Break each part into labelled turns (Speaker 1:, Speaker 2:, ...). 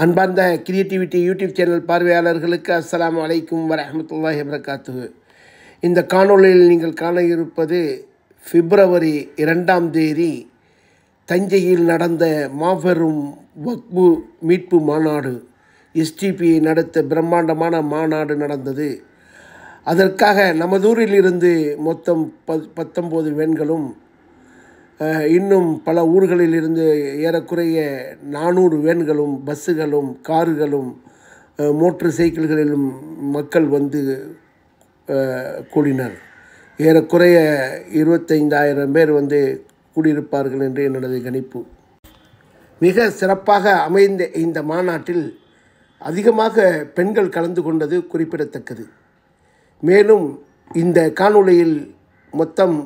Speaker 1: அன்பார்ந்த creativity YouTube channel பார்வையாளர்களுக்கு அஸ்ஸலாமு அலைக்கும் வரஹ்மத்துல்லாஹி வபரகாத்துஹு. இந்த காணொளியில் நீங்கள் காண இருப்பது பிப்ரவரி 2ஆம் தேதி தஞ்சையில் நடந்த மாபெரும் வக்பு மீட்பு மாநாடு. எஸ்டிபியை நடத்த பிரம்மாண்டமான மாநாடு நடந்தது. அதற்காக நமதூரிலிருந்து மொத்தம் 19 வேன்களும் இன்னும் பல ஊர்களிலிருந்து ஏறக்குறைய 400 வேன்களும் பஸ்ஸுகளும் கார்களும் மோட்டர் சைக்கிள்களிலும் மக்கள் வந்து கூடினர். ஏறக்குறைய 25,000 பேர் வந்து கூடியிருப்பார்கள் என்று என்னுடைய கணிப்பு. மிக சிறப்பாக அமைந்த இந்த மாநாட்டில் அதிகமாக பெண்கள் கலந்து கொண்டது குறிப்பிடத்தக்கது. மேலும் இந்த காணொளியில் மொத்தம்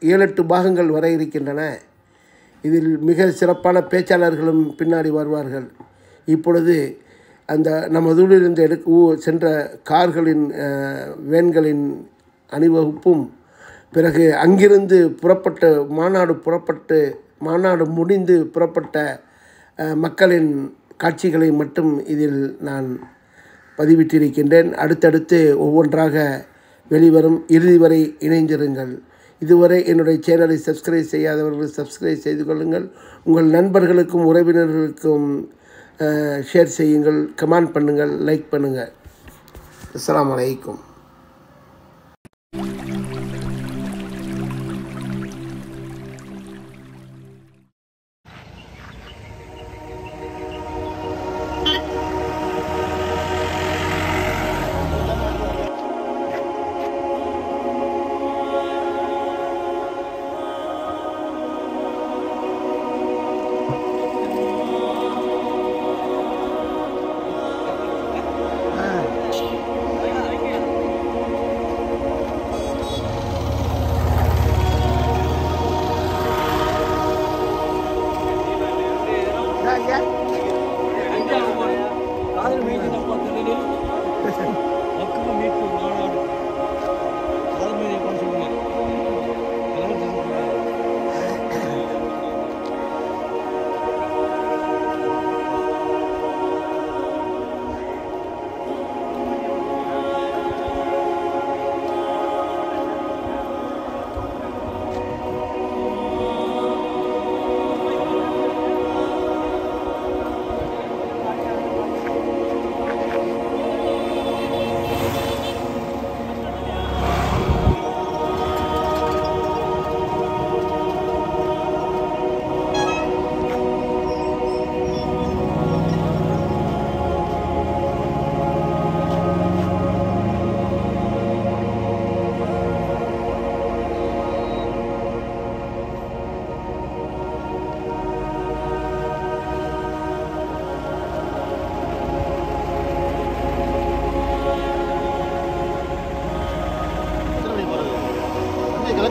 Speaker 1: 7-8 பாகங்கள் வர இருக்கின்றன. இதில் மிக சிறப்பான பேச்சாளர்களும் பின்னாடி வருவார்கள். இப்பொழுது அந்த நமதூரிலிருந்து சென்ற கார்களின் வேன்களின் அணிவகுப்பும், பிறகு அங்கிருந்து மாநாடு முடிந்து புறப்பட்ட மக்களின் காட்சிகளை மட்டும் இதில் நான் பதிவிட்டிருக்கின்றேன். அடுத்தடுத்து ஒவ்வொன்றாக வெளிவரும். இறுதி வரை இணைந்திருங்கள். இதுவரை என்னுடைய சேனலை சப்ஸ்கிரைப் செய்யாதவர்கள் சப்ஸ்கிரைப் செய்து கொள்ளுங்கள். உங்கள் நண்பர்களுக்கும் உறவினர்களுக்கும் ஷேர் செய்யுங்கள், கமெண்ட் பண்ணுங்கள், லைக் பண்ணுங்கள். அஸ்ஸலாமு அலைக்கும்.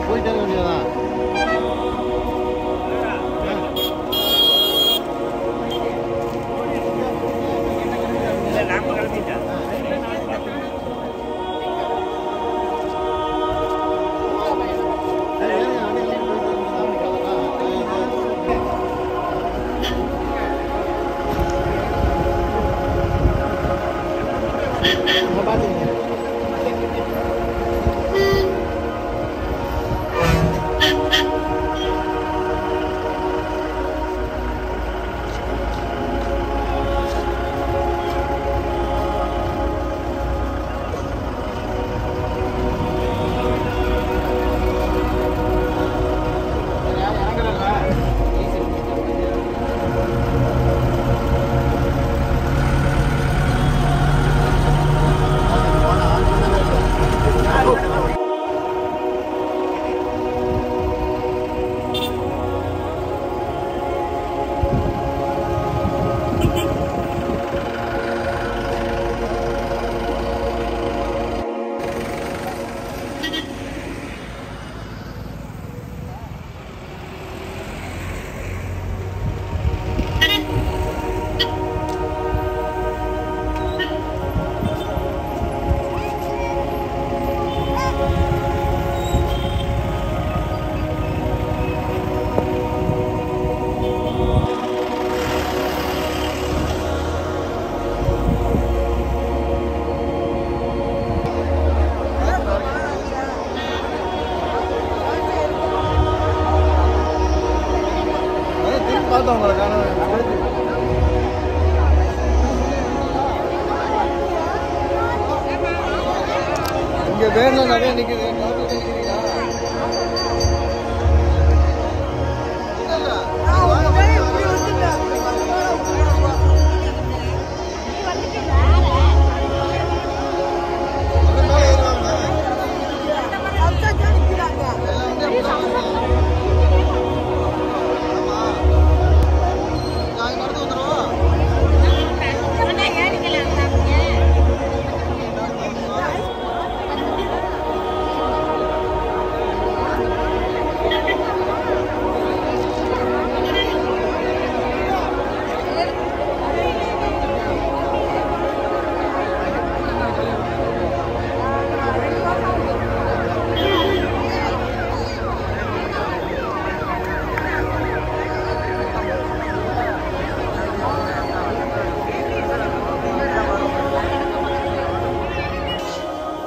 Speaker 1: போயிட்டே இருக்க வேண்டியதான். பேரில் நிறைய நிற்குது.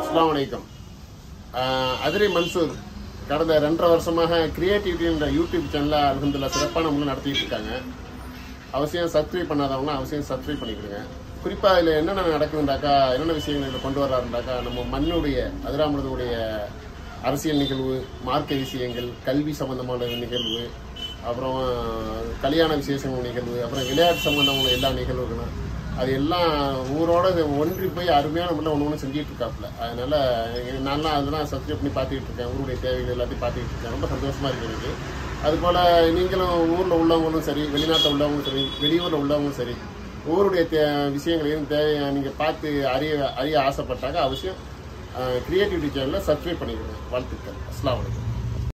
Speaker 2: அஸ்ஸலாமு அதிரி மன்சூர் கடந்த 2.5 வருஷமாக கிரியேட்டிவிட்டி என்ற யூடியூப் சேனலில் அல்ஹம்துலில்லாஹ் சிறப்பான முறையில் நடத்திட்டு இருக்காங்க. அவசியம் சப்ஸ்கிரைப் பண்ணாதவங்கன்னா அவசியம் சப்ஸ்கிரைப் பண்ணிக்கிடுங்க. குறிப்பாக இதில் என்னென்ன நடக்குதுண்டாக்கா, என்னென்ன விஷயங்கள் இதில் கொண்டு வர்றாருண்டாக்கா, நம்ம மண்ணுடைய அதிராமருடைய அரசியல் நிகழ்வு, மார்க்க விஷயங்கள், கல்வி சம்பந்தமான நிகழ்வு, அப்புறம் கல்யாண விசேஷங்கள் நிகழ்வு, அப்புறம் விளையாட்டு சம்பந்தமான எல்லா நிகழ்வுகளும் அது எல்லாம் ஊரோட ஒன்றி போய் அருமையான முறையில் ஒன்று செஞ்சுட்டு இருக்காப்புல. அதனால நான்லாம் அதெல்லாம் சப்ஸ்கிரைப் பண்ணி பார்த்துக்கிட்டு இருக்கேன். ஊருடைய தேவைகள் எல்லாத்தையும் பார்த்துக்கிட்டு இருக்கேன். ரொம்ப சந்தோஷமா இருக்கு எனக்கு. அதுபோல் நீங்களும் ஊரில் உள்ளவங்களும் சரி, வெளிநாட்டில் உள்ளவங்களும் சரி, வெளியூரில் உள்ளவங்களும் சரி, ஊருடைய விஷயங்களையும் நீங்கள் பார்த்து அறிய ஆசைப்பட்டாக்க அவசியம் கிரியேட்டிவிட்டி சேனலில் சப்ஸ்கிரைப் பண்ணிக்கிறேன். வாழ்த்துக்கள். அஸ்ஸலாமு அலைக்கும்.